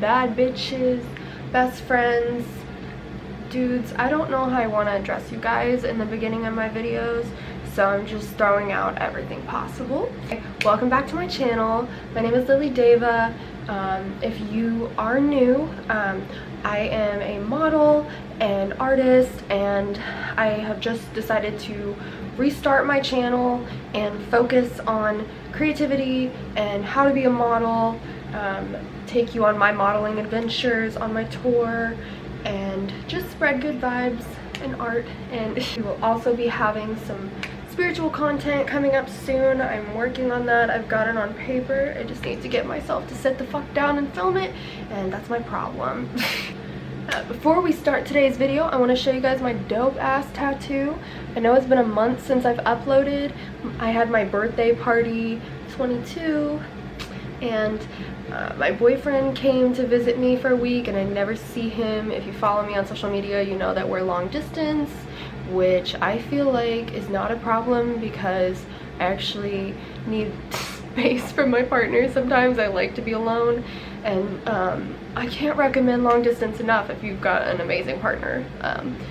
bad bitches, best friends, dudes. I don't know how I want to address you guys in the beginning of my videos, so I'm just throwing out everything possible. Welcome back to my channel. My name is LilyDeva. If you are new, I am a model and artist, and I have just decided to restart my channel and focus on creativity and how to be a model, take you on my modeling adventures on my tour, and just spread good vibes and art. And we will also be having some spiritual content coming up soon. I'm working on that. I've got it on paper. I just need to get myself to sit the fuck down and film it, and that's my problem. Before we start today's video, I want to show you guys my dope ass tattoo. I know it's been a month since I've uploaded. I had my birthday party, 22, and my boyfriend came to visit me for a week, and I never see him. If you follow me on social media, you know that we're long distance, which I feel like is not a problem because I actually need space from my partner. Sometimes I like to be alone, and I can't recommend long distance enough if you've got an amazing partner.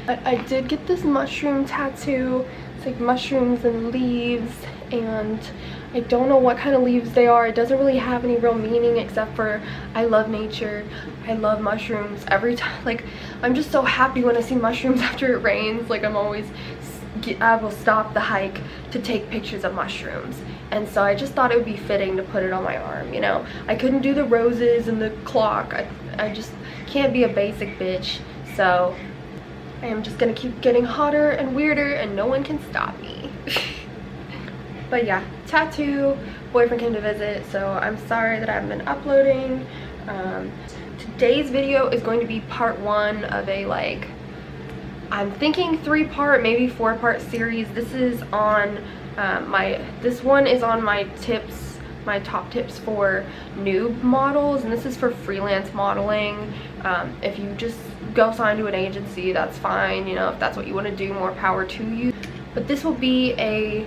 I did get this mushroom tattoo. It's like mushrooms and leaves, and I don't know what kind of leaves they are. It doesn't really have any real meaning except for I love nature. I love mushrooms. Every time, like, I'm just so happy when I see mushrooms after it rains. Like, I will stop the hike to take pictures of mushrooms, and so I just thought it would be fitting to put it on my arm, you know. I couldn't do the roses and the clock. I just can't be a basic bitch, so I am just gonna keep getting hotter and weirder, and no one can stop me. But yeah, tattoo, boyfriend came to visit, so I'm sorry that I haven't been uploading. Today's video is going to be part one of a, like, I'm thinking 3-part, maybe 4-part series. This is on this one is on my tips, my top tips for noob models, and this is for freelance modeling. If you just go sign to an agency, that's fine, you know, if that's what you want to do, more power to you. But this will be a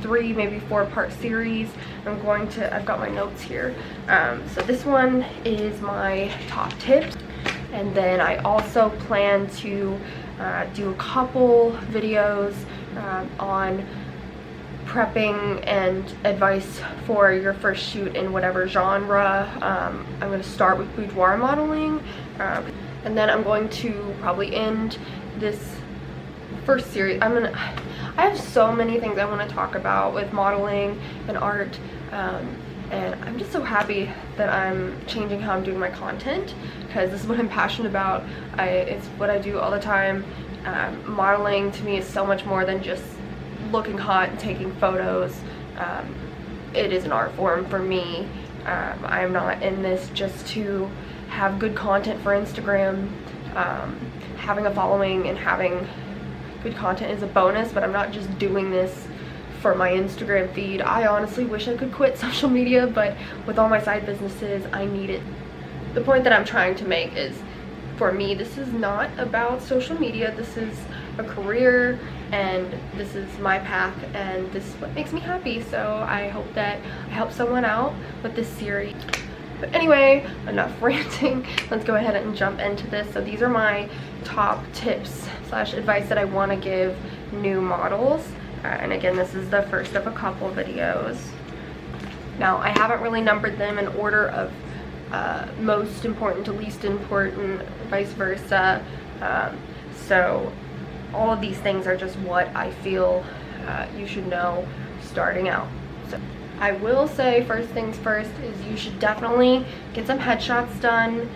3, maybe 4-part series. I've got my notes here. So this one is my top tips, and then I also plan to do a couple videos on prepping and advice for your first shoot in whatever genre. I'm going to start with boudoir modeling, and then I'm going to probably end this first series. I have so many things I want to talk about with modeling and art, and I'm just so happy that I'm changing how I'm doing my content, because this is what I'm passionate about. It's what I do all the time. Modeling to me is so much more than just looking hot and taking photos. It is an art form for me. I'm not in this just to have good content for Instagram. Having a following and having good content is a bonus, but I'm not just doing this for my Instagram feed. I honestly wish I could quit social media, but with all my side businesses, I need it. The point that I'm trying to make is, for me, this is not about social media. This is a career, and this is my path, and this is what makes me happy. So I hope that I help someone out with this series. But anyway, enough ranting. Let's go ahead and jump into this. So these are my top tips / advice that I want to give new models. And again, this is the first of a couple videos. Now, I haven't really numbered them in order of most important to least important, vice versa. So all of these things are just what I feel you should know starting out. So I will say, first things first, is you should definitely get some headshots done.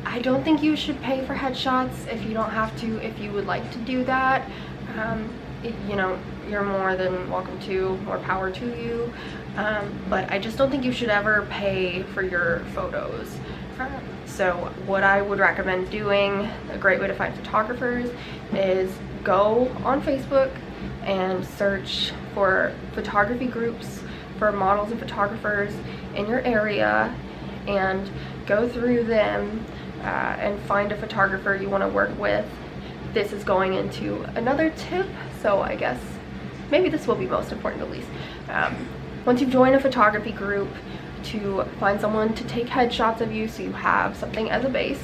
I don't think you should pay for headshots if you don't have to. If you would like to do that, you know, you're more than welcome to, more power to you. But I just don't think you should ever pay for your photos. So what I would recommend doing, a great way to find photographers, is go on Facebook and search for photography groups for models and photographers in your area, and go through them and find a photographer you want to work with. This is going into another tip, so I guess maybe this will be most important at least. Once you've joined a photography group, to find someone to take headshots of you so you have something as a base.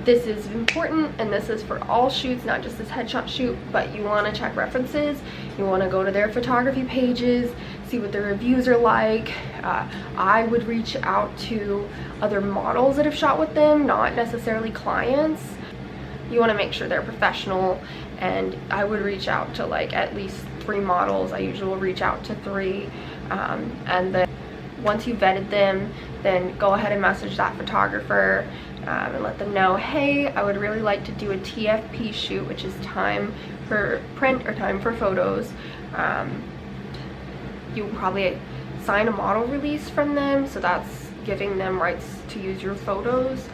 This is important, and this is for all shoots, not just this headshot shoot, but you want to check references. You want to go to their photography pages, see what their reviews are like. I would reach out to other models that have shot with them, not necessarily clients. You want to make sure they're professional, and I would reach out to like at least 3 models. I usually will reach out to 3, and then once you vetted them, then go ahead and message that photographer and let them know, hey, I would really like to do a TFP shoot, which is time for print or time for photos. You probably sign a model release from them, so that's giving them rights to use your photos.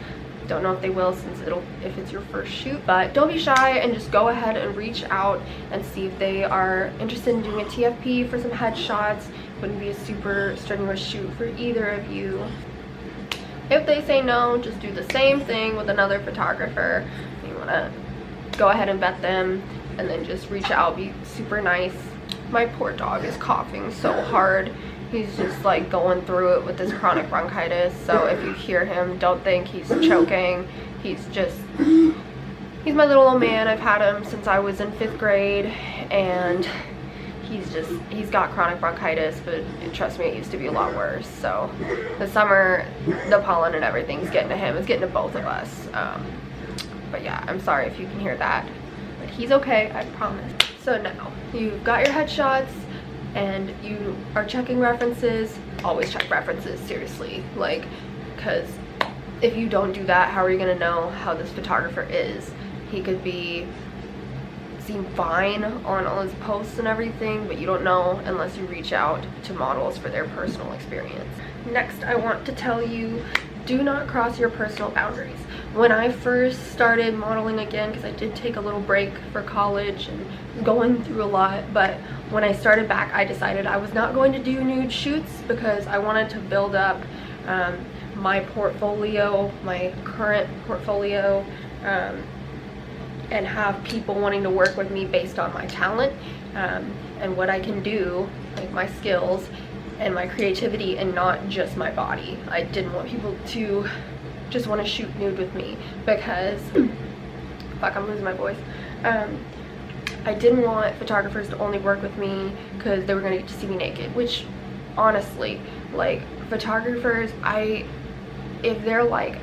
Don't know if they will, since if it's your first shoot, but don't be shy and just go ahead and reach out and see if they are interested in doing a TFP for some headshots. Wouldn't be a super strenuous shoot for either of you. If they say no, just do the same thing with another photographer. You want to go ahead and vet them, and then just reach out, be super nice. My poor dog is coughing so hard. He's just like going through it with this chronic bronchitis, so if you hear him, don't think he's choking. He's my little old man. I've had him since I was in 5th grade, and he's got chronic bronchitis, but trust me, it used to be a lot worse. So the summer, the pollen and everything's getting to him. It's getting to both of us. But yeah, I'm sorry if you can hear that, but he's okay, I promise. So now you've got your headshots and you are checking references. Always check references, seriously, like, because if you don't do that, how are you gonna know how this photographer is? He could seem fine on all his posts and everything, but you don't know unless you reach out to models for their personal experience. Next, I want to tell you, do not cross your personal boundaries. When I first started modeling again, because I did take a little break for college and going through a lot, but when I started back, I decided I was not going to do nude shoots because I wanted to build up my portfolio, my current portfolio, and have people wanting to work with me based on my talent and what I can do, like my skills and my creativity, and not just my body. I didn't want people to just want to shoot nude with me because fuck, I'm losing my voice. I didn't want photographers to only work with me because they were going to get to see me naked, which honestly, like, photographers, if they're like,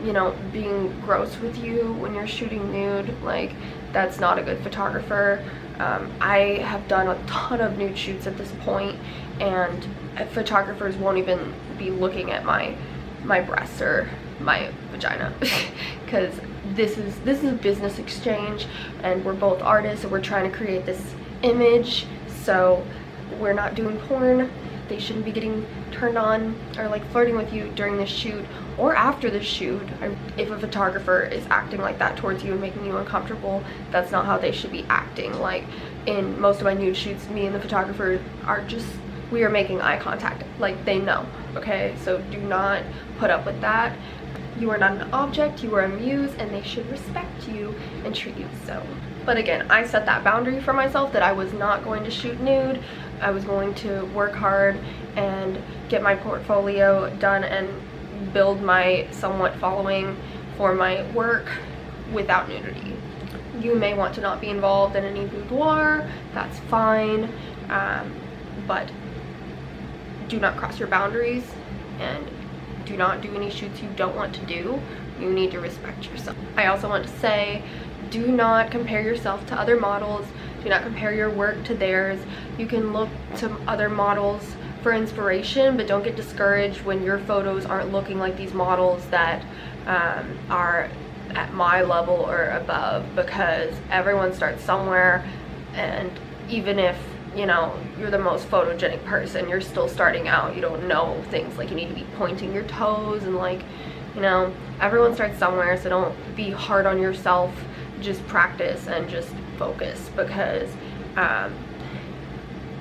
you know, being gross with you when you're shooting nude, like, that's not a good photographer. I have done a ton of nude shoots at this point, and photographers won't even be looking at my breasts or my vagina because this is a business exchange, and we're both artists, and we're trying to create this image, so we're not doing porn. They shouldn't be getting turned on or like flirting with you during the shoot or after the shoot. If a photographer is acting like that towards you and making you uncomfortable, that's not how they should be acting. Like, in most of my nude shoots, me and the photographer we are making eye contact, like, they know, okay? So do not put up with that. You are not an object, you are a muse, and they should respect you and treat you so. But again, I set that boundary for myself that I was not going to shoot nude. I was going to work hard and get my portfolio done and build my somewhat following for my work without nudity. You may want to not be involved in any boudoir, that's fine, but do not cross your boundaries and do not do any shoots you don't want to do. You need to respect yourself. I also want to say, do not compare yourself to other models. Do not compare your work to theirs. You can look to other models for inspiration, but don't get discouraged when your photos aren't looking like these models that are at my level or above, because everyone starts somewhere, and even if, you know, you're the most photogenic person, you're still starting out. You don't know things like you need to be pointing your toes and, like, you know, everyone starts somewhere, so don't be hard on yourself. Just practice and just focus, because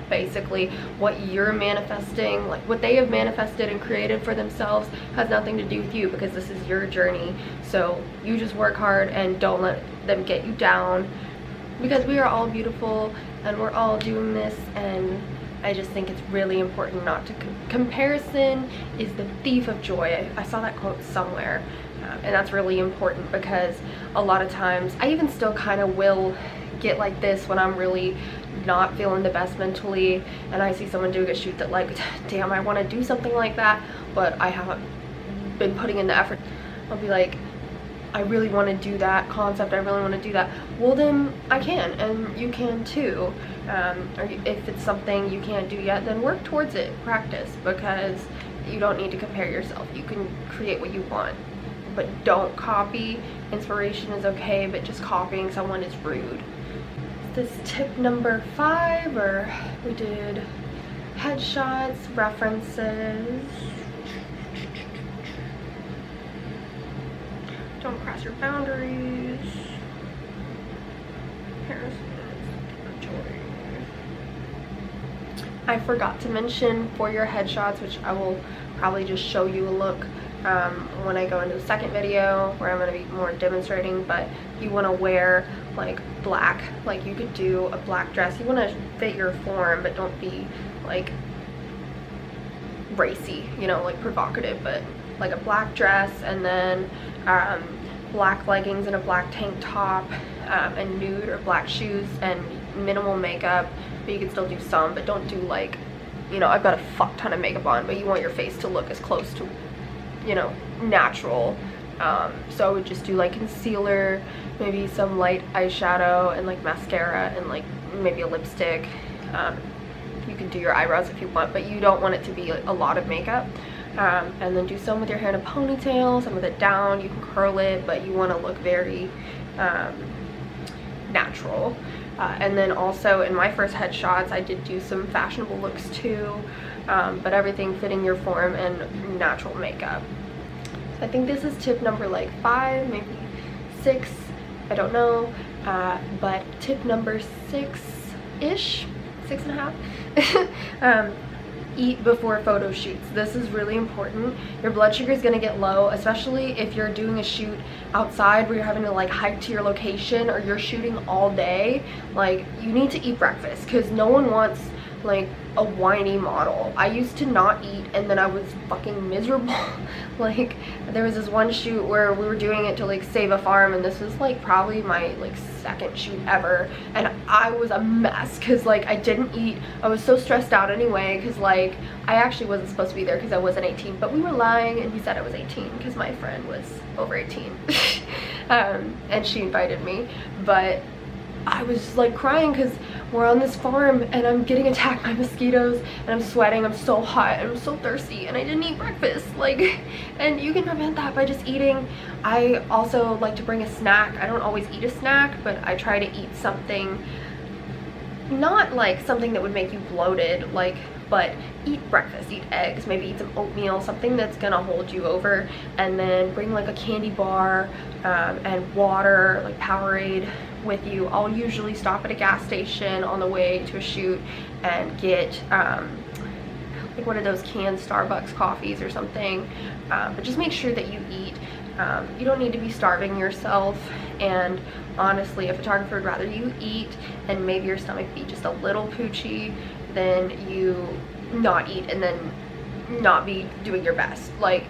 basically what you're manifesting, like what they have manifested and created for themselves, has nothing to do with you, because this is your journey. So you just work hard and don't let them get you down, because we are all beautiful and we're all doing this, and I just think it's really important not to comparison is the thief of joy. I saw that quote somewhere, and that's really important because a lot of times I even still kind of will get like this when I'm really not feeling the best mentally and I see someone doing a shoot that like, damn, I want to do something like that, but I haven't been putting in the effort. I'll be like, I really want to do that concept, I really want to do that. Well, then I can, and you can too. Or if it's something you can't do yet, then work towards it, practice, because you don't need to compare yourself. You can create what you want, but don't copy. Inspiration is okay, but just copying someone is rude. This tip number 5, or we did headshots, references. Don't cross your boundaries. I forgot to mention for your headshots, which I will probably just show you a look when I go into the second video where I'm going to be more demonstrating, but you want to wear like black, like you could do a black dress. You want to fit your form, but don't be like racy, you know, like provocative, but like a black dress, and then black leggings and a black tank top, and nude or black shoes, and minimal makeup, but you can still do some, but don't do like, you know, I've got a fuck ton of makeup on, but you want your face to look as close to, you know, natural. So I would just do like concealer, maybe some light eyeshadow, and like mascara, and like maybe a lipstick. You can do your eyebrows if you want, but you don't want it to be like a lot of makeup. And then do some with your hair in a ponytail, some with it down. You can curl it, but you want to look very natural. And then also in my first headshots, I did do some fashionable looks too, but everything fitting your form and natural makeup. So I think this is tip number like 5, maybe 6, I don't know, but tip number 6-ish, 6.5. Eat before photo shoots. This is really important. Your blood sugar is going to get low, especially if you're doing a shoot outside where you're having to like hike to your location, or you're shooting all day. Like, you need to eat breakfast, because no one wants like a whiny model. I used to not eat and then I was fucking miserable. Like, there was this one shoot where we were doing it to like save a farm, and this was like probably my like 2nd shoot ever, and I was a mess because like I didn't eat. I was so stressed out anyway, because like I actually wasn't supposed to be there because I wasn't 18, but we were lying and we said I was 18 because my friend was over 18. And she invited me, but I was like crying because we're on this farm and I'm getting attacked by mosquitoes and I'm sweating, I'm so hot and I'm so thirsty, and I didn't eat breakfast. Like, and you can prevent that by just eating. I also like to bring a snack. I don't always eat a snack, but I try to eat something, not like something that would make you bloated, like, but eat breakfast, eat eggs, maybe eat some oatmeal, something that's gonna hold you over, and then bring like a candy bar and water, like Powerade, with you. I'll usually stop at a gas station on the way to a shoot and get like one of those canned Starbucks coffees or something, but just make sure that you eat. You don't need to be starving yourself, and honestly a photographer would rather you eat and maybe your stomach be just a little poochy than you not eat and then not be doing your best. Like,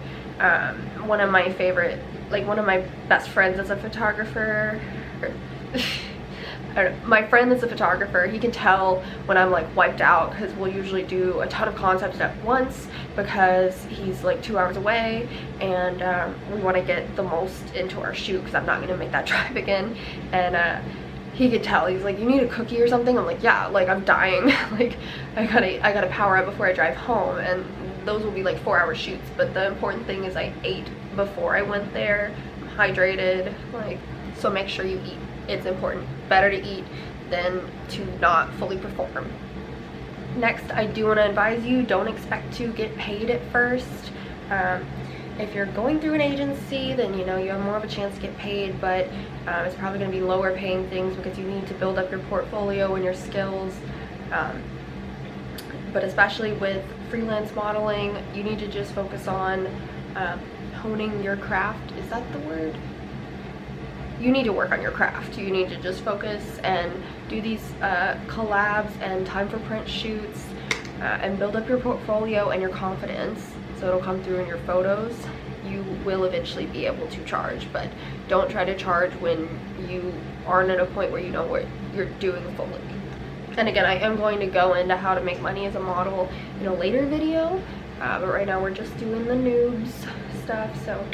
one of my best friends is a photographer, I don't know, my friend that's a photographer, he can tell when I'm like wiped out, because we'll usually do a ton of concepts at once because he's like 2 hours away, and we want to get the most into our shoot because I'm not going to make that drive again. And he could tell. He's like, you need a cookie or something? I'm like, yeah, like I'm dying. Like, I gotta power up before I drive home, and those will be like 4-hour shoots. But the important thing is I ate before I went there, I'm hydrated, like, so make sure you eat. It's important. Better to eat than to not fully perform. Next, I do want to advise you, don't expect to get paid at first. If you're going through an agency, then you know you have more of a chance to get paid, but it's probably going to be lower paying things because you need to build up your portfolio and your skills. But especially with freelance modeling, you need to just focus on honing your craft. Is that the word? You need to work on your craft. You need to just focus and do these collabs and time for print shoots, and build up your portfolio and your confidence, so it'll come through in your photos. You will eventually be able to charge, but don't try to charge when you aren't at a point where you know what you're doing fully. And again, I am going to go into how to make money as a model in a later video, but right now we're just doing the Newbs stuff. So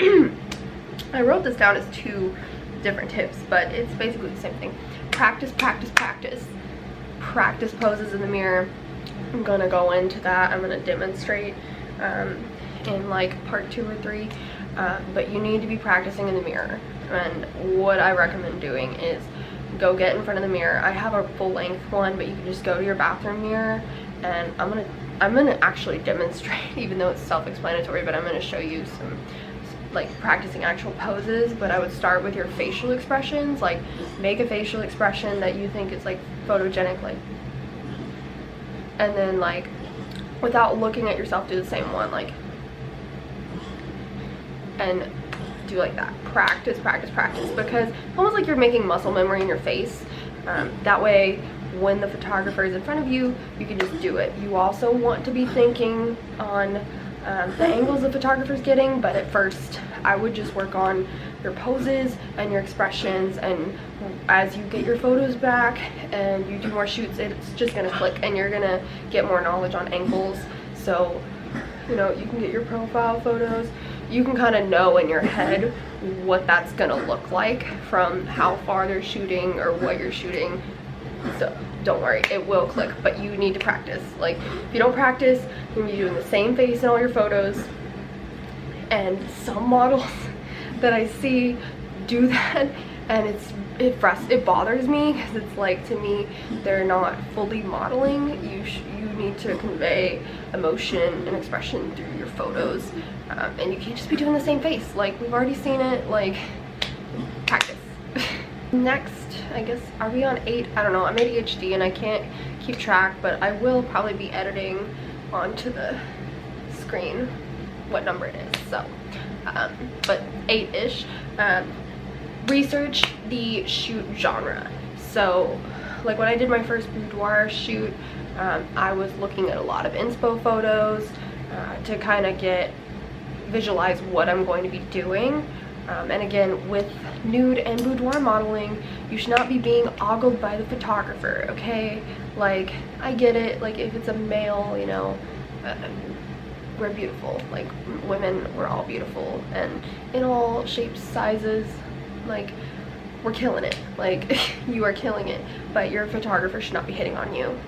I wrote this down as 2 different tips, but it's basically the same thing. Practice, practice, practice. Practice poses in the mirror. I'm gonna go into that. I'm gonna demonstrate in like part 2 or 3, but you need to be practicing in the mirror. And what I recommend doing is go get in front of the mirror. I have a full length one, but you can just go to your bathroom mirror, and I'm gonna actually demonstrate, even though it's self-explanatory, but I'm gonna show you some like practicing actual poses. But I would start with your facial expressions. Like, make a facial expression that you think is like photogenic, like, and then like without looking at yourself, do the same one, like, and do like that. Practice, practice, practice, because almost like you're making muscle memory in your face. That way when the photographer is in front of you, you can just do it. You also want to be thinking on the angles the photographer's getting, but at first I would just work on your poses and your expressions, and as you get your photos back and you do more shoots, it's just gonna click and you're gonna get more knowledge on angles. So, you know, you can get your profile photos, you can kind of know in your head what that's gonna look like from how far they're shooting or what you're shooting. So don't worry, it will click, but you need to practice. Like, if you don't practice, you're gonna be doing the same face in all your photos. And some models that I see do that, and it bothers me, because it's like, to me, they're not fully modeling. You need to convey emotion and expression through your photos, and you can't just be doing the same face. Like, we've already seen it. Like, practice. Next, I guess, are we on 8? I don't know. I'm ADHD and I can't keep track, but I will probably be editing onto the screen what number it is. So, but 8-ish. Research the shoot genre. So, like when I did my first boudoir shoot, I was looking at a lot of inspo photos to kind of visualize what I'm going to be doing. And again, with nude and boudoir modeling, you should not be being ogled by the photographer, okay? Like, I get it, like, if it's a male, you know, we're beautiful. Like, women, we're all beautiful, and in all shapes, sizes, like, we're killing it. Like, you are killing it, but your photographer should not be hitting on you,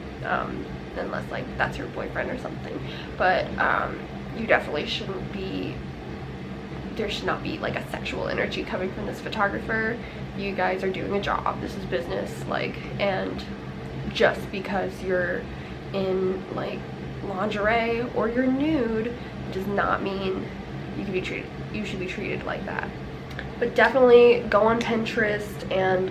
unless, like, that's your boyfriend or something. But you definitely shouldn't be, there should not be like a sexual energy coming from this photographer. You guys are doing a job. This is business. Like, and just because you're in like lingerie or you're nude does not mean you should be treated like that. But definitely go on Pinterest, and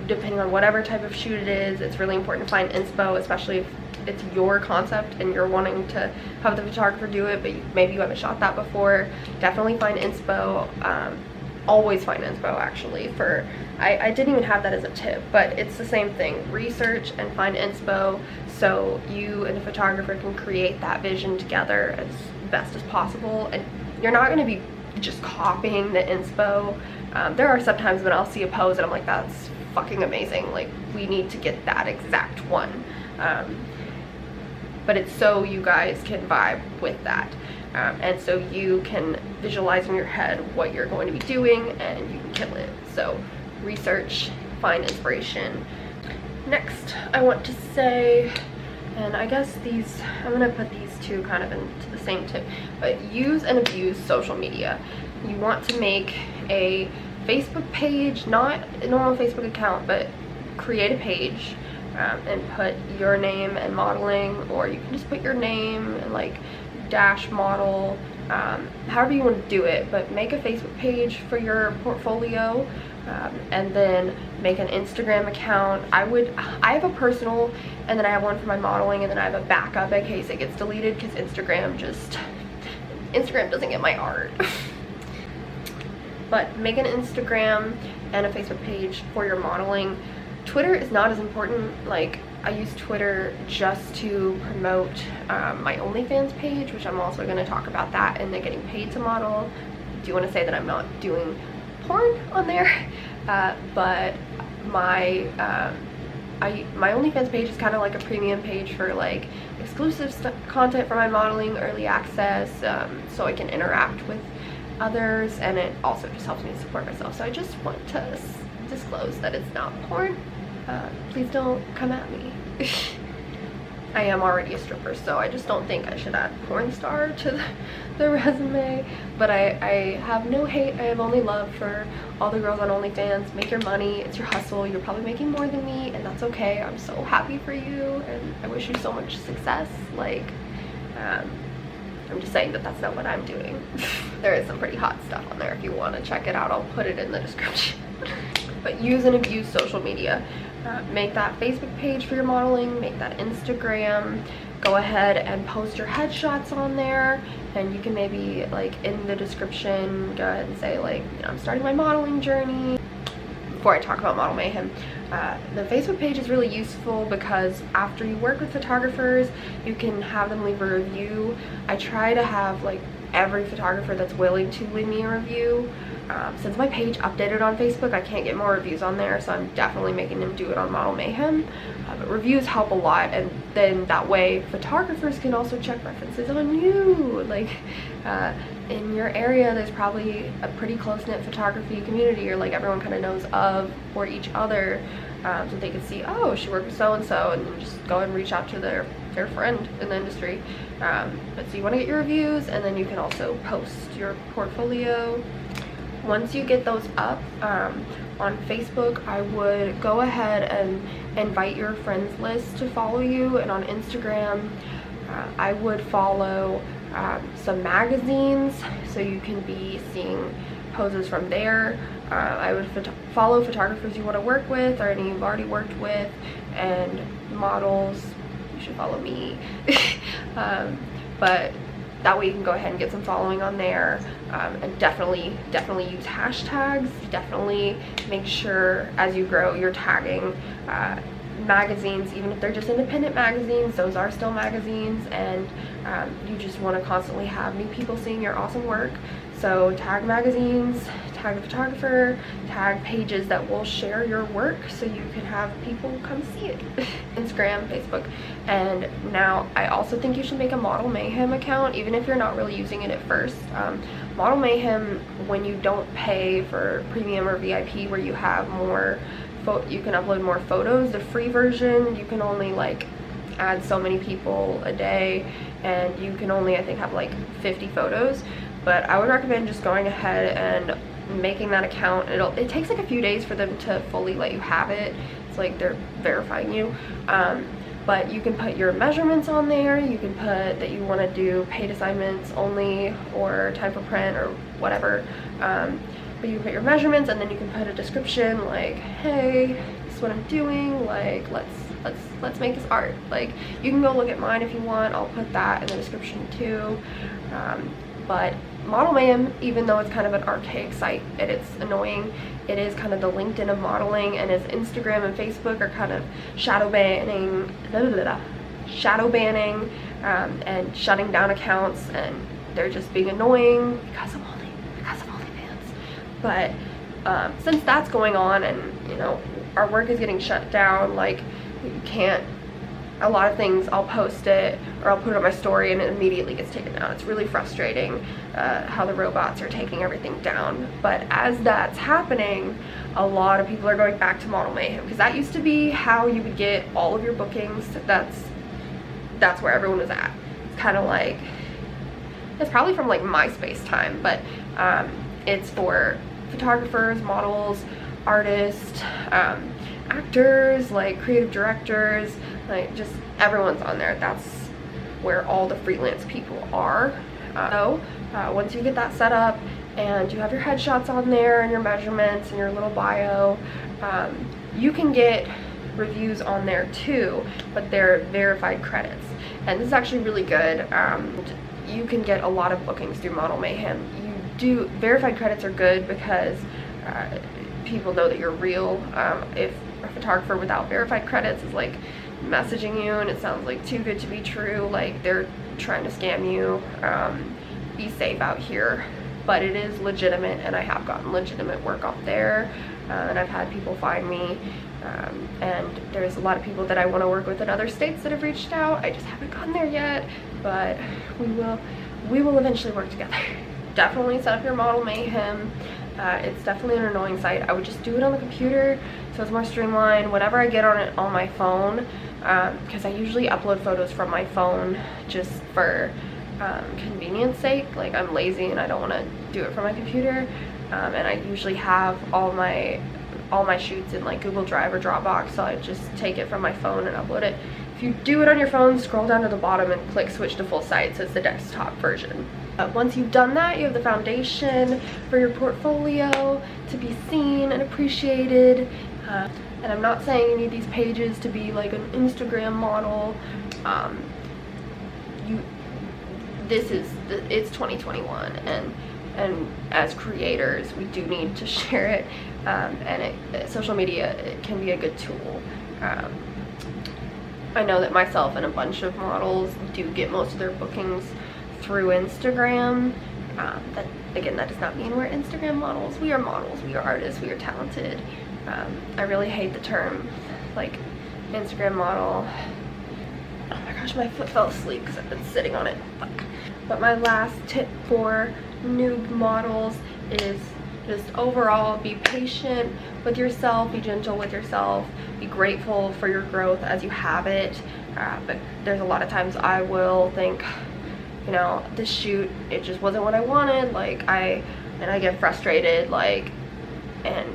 depending on whatever type of shoot it is, it's really important to find inspo, especially if it's your concept and you're wanting to have the photographer do it, but maybe you haven't shot that before. Definitely find inspo. Always find inspo, actually. I didn't even have that as a tip, but it's the same thing. Research and find inspo so you and the photographer can create that vision together as best as possible. And you're not going to be just copying the inspo. There are some times when I'll see a pose and I'm like, that's fucking amazing, like, we need to get that exact one. But it's so you guys can vibe with that, and so you can visualize in your head what you're going to be doing and you can kill it. So research, find inspiration. Next, I want to say, and I guess these, I'm gonna put these 2 kind of into the same tip, but use and abuse social media. You want to make a Facebook page, not a normal Facebook account, but create a page, and put your name and modeling, or you can just put your name and like dash model, however you want to do it, but make a Facebook page for your portfolio, and then make an Instagram account. I have a personal, and then I have one for my modeling, and then I have a backup in case it gets deleted, because Instagram doesn't get my art. But make an Instagram and a Facebook page for your modeling. Twitter is not as important. Like, I use Twitter just to promote my OnlyFans page, which I'm also going to talk about that and then getting paid to model. I do want to say that I'm not doing porn on there, but my OnlyFans page is kind of like a premium page for like exclusive content for my modeling, early access, so I can interact with others, and it also just helps me support myself. So I just want to disclose that it's not porn. Please don't come at me. I am already a stripper, so I just don't think I should add porn star to the resume. But I have no hate. I have only love for all the girls on OnlyFans. Make your money. It's your hustle. You're probably making more than me, and that's okay. I'm so happy for you, and I wish you so much success. Like, I'm just saying that that's not what I'm doing. There is some pretty hot stuff on there. If you want to check it out, I'll put it in the description. But use and abuse social media. Make that Facebook page for your modeling, make that Instagram. Go ahead and post your headshots on there, and you can maybe, like, in the description, go ahead and say, like, you know, I'm starting my modeling journey. Before I talk about Model Mayhem, the Facebook page is really useful because after you work with photographers, you can have them leave a review. I try to have, like, every photographer that's willing to leave me a review. Since my page updated on Facebook, I can't get more reviews on there, so I'm definitely making them do it on Model Mayhem. But reviews help a lot, and then that way photographers can also check references on you. Like, in your area, there's probably a pretty close-knit photography community, or like everyone kind of knows of or each other, so they can see, oh, she worked with so-and-so, and then just go and reach out to their friend in the industry. But so you want to get your reviews, and then you can also post your portfolio. Once you get those up on Facebook, I would go ahead and invite your friends list to follow you, and on Instagram, I would follow some magazines, so you can be seeing poses from there. I would follow photographers you want to work with, or any you've already worked with, and models. You should follow me. But that way you can go ahead and get some following on there, and definitely use hashtags. Definitely make sure as you grow you're tagging magazines, even if they're just independent magazines. Those are still magazines, and you just want to constantly have new people seeing your awesome work. So tag magazines, tag the photographer, tag pages that will share your work so you can have people come see it. Instagram, Facebook, and now I also think you should make a Model Mayhem account, even if you're not really using it at first. Model Mayhem, when you don't pay for premium or VIP, where you have more, you can upload more photos. The free version, you can only like add so many people a day, and you can only, I think, have like 50 photos. But I would recommend just going ahead and making that account. It takes like a few days for them to fully let you have it. It's like they're verifying you. But you can put your measurements on there. You can put that you want to do paid assignments only, or time for print, or whatever. But you can put your measurements, and then you can put a description like, hey, this is what I'm doing, like, let's make this art. Like, you can go look at mine if you want. I'll put that in the description too. But Model Mayhem, even though it's kind of an archaic site and it's annoying, it is kind of the LinkedIn of modeling, and as Instagram and Facebook are kind of shadow banning and shutting down accounts, and they're just being annoying because of OnlyFans. But since that's going on, and you know, our work is getting shut down, like, you can't, a lot of things, I'll post it or I'll put it on my story and it immediately gets taken down. It's really frustrating how the robots are taking everything down. But as that's happening, a lot of people are going back to Model Mayhem, because that used to be how you would get all of your bookings. That's where everyone was at. It's kind of like, it's probably from like MySpace time, but it's for photographers, models, artists, actors, like creative directors, like just everyone's on there. That's where all the freelance people are. So once you get that set up and you have your headshots on there and your measurements and your little bio, you can get reviews on there too, but they're verified credits, and this is actually really good. You can get a lot of bookings through Model Mayhem. Verified credits are good because people know that you're real. If a photographer without verified credits is like messaging you and it sounds like too good to be true, like they're trying to scam you. Be safe out here. But it is legitimate, and I have gotten legitimate work off there, and I've had people find me, and there's a lot of people that I want to work with in other states that have reached out. I just haven't gotten there yet, but we will eventually work together. Definitely set up your model mayhem. It's definitely an annoying site. I would just do it on the computer so it's more streamlined. Whenever I get on it on my phone, because I usually upload photos from my phone just for convenience sake, like I'm lazy and I don't want to do it from my computer, and I usually have all my shoots in like Google Drive or Dropbox, so I just take it from my phone and upload it. If you do it on your phone, scroll down to the bottom and click switch to full site, so it's the desktop version. Once you've done that, you have the foundation for your portfolio to be seen and appreciated, and I'm not saying you need these pages to be like an Instagram model. It's 2021, and as creators we do need to share it, and social media, it can be a good tool. I know that myself and a bunch of models do get most of their bookings through Instagram. That again, that does not mean we're Instagram models. We are models, we are artists, we are talented. I really hate the term like Instagram model. Oh my gosh, my foot fell asleep because I've been sitting on it. Fuck. But my last tip for noob models is just overall be patient with yourself, be gentle with yourself, be grateful for your growth as you have it. But there's a lot of times I will think, you know, this shoot, it just wasn't what I wanted, like I get frustrated, like, and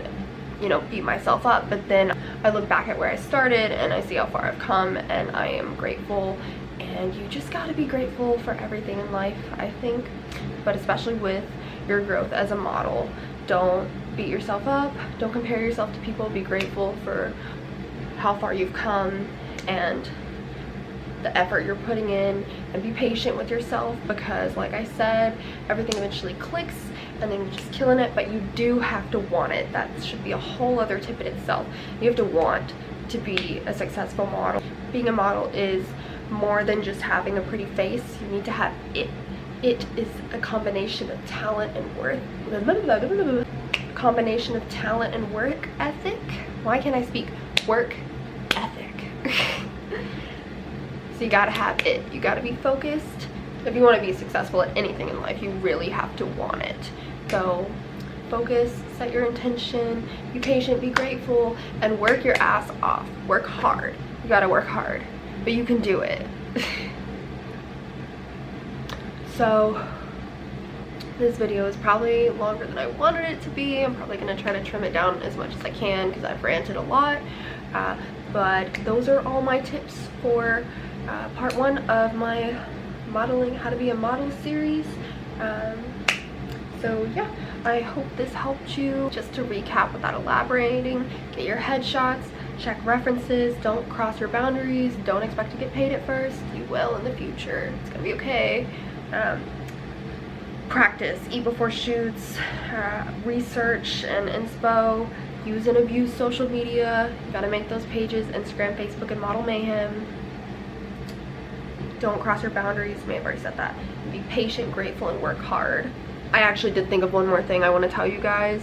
you know, beat myself up. But then I look back at where I started and I see how far I've come, and I am grateful. And you just gotta be grateful for everything in life, I think, but especially with your growth as a model. Don't beat yourself up, don't compare yourself to people, be grateful for how far you've come and the effort you're putting in, and be patient with yourself, because like I said, everything eventually clicks and then you're just killing it. But you do have to want it. That should be a whole other tip in itself. You have to want to be a successful model. Being a model is more than just having a pretty face. You need to have it. It is a combination of talent and work. Combination of talent and work ethic. Why can't I speak? Work ethic. So you gotta have it. You gotta be focused. If you want to be successful at anything in life, you really have to want it. So focus, set your intention, be patient, be grateful, and work your ass off. Work hard. You gotta work hard, but you can do it. So this video is probably longer than I wanted it to be. I'm probably gonna try to trim it down as much as I can because I've ranted a lot. But those are all my tips for part 1 of my modeling how to be a model series. So yeah, I hope this helped you. Just to recap without elaborating: get your headshots, check references, don't cross your boundaries, don't expect to get paid at first. You will in the future, it's gonna be okay. Practice, eat before shoots, research and inspo, use and abuse social media. You gotta make those pages: Instagram, Facebook, and Model Mayhem. Don't cross your boundaries, may have already said that. Be patient, grateful, and work hard. I actually did think of one more thing I want to tell you guys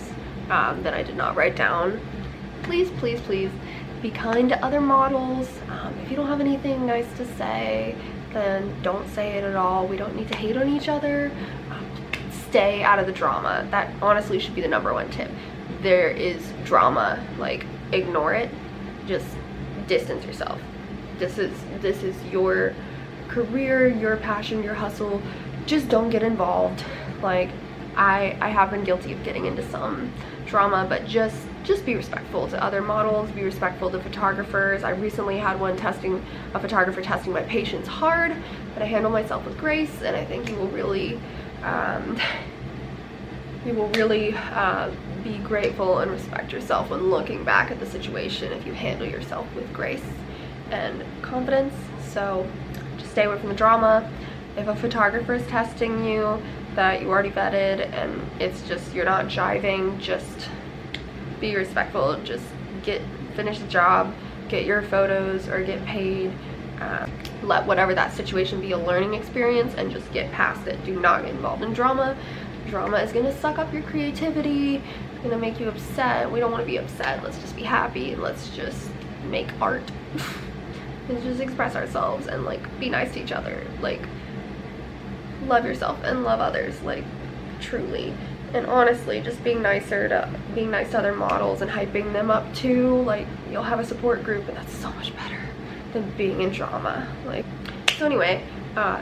that I did not write down. Please, please, please be kind to other models. If you don't have anything nice to say, then don't say it at all. We don't need to hate on each other. Stay out of the drama. That honestly should be the #1 tip. There is drama, like, ignore it. Just distance yourself. This is your career, your passion, your hustle. Just don't get involved. Like, I have been guilty of getting into some drama, but just be respectful to other models, be respectful to photographers. I recently had a photographer testing my patience hard, but I handle myself with grace, and I think you will really be grateful and respect yourself when looking back at the situation if you handle yourself with grace and confidence. So just stay away from the drama. If a photographer is testing you that you already vetted and it's just you're not jiving, just be respectful. Just finish the job, get your photos or get paid. Let whatever that situation be a learning experience and just get past it. Do not get involved in drama. Drama is gonna suck up your creativity. It's gonna make you upset. We don't want to be upset. Let's just be happy. Let's just make art. Let's just express ourselves and like be nice to each other. Like, love yourself and love others, like truly. And honestly, just being nice to other models and hyping them up too. Like, you'll have a support group, and that's so much better than being in drama. Like, so anyway,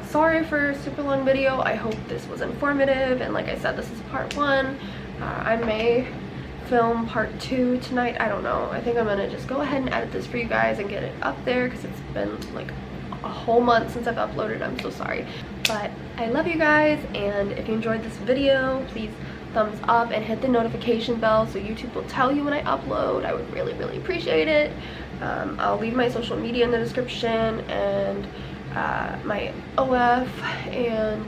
sorry for a super long video. I hope this was informative, and like I said, this is part 1. I may film part 2 tonight. I don't know. I think I'm gonna just go ahead and edit this for you guys and get it up there, because it's been like a whole month since I've uploaded. I'm so sorry, but I love you guys, and if you enjoyed this video, please thumbs up and hit the notification bell so YouTube will tell you when I upload. I would really appreciate it. I'll leave my social media in the description, and my OF and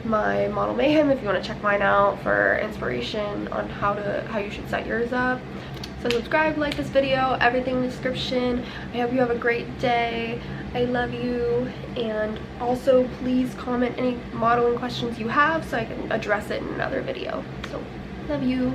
my model mayhem if you want to check mine out for inspiration on how you should set yours up. So subscribe, like this video, everything in the description. I hope you have a great day. I love you, and also please comment any modeling questions you have so I can address it in another video. So love you.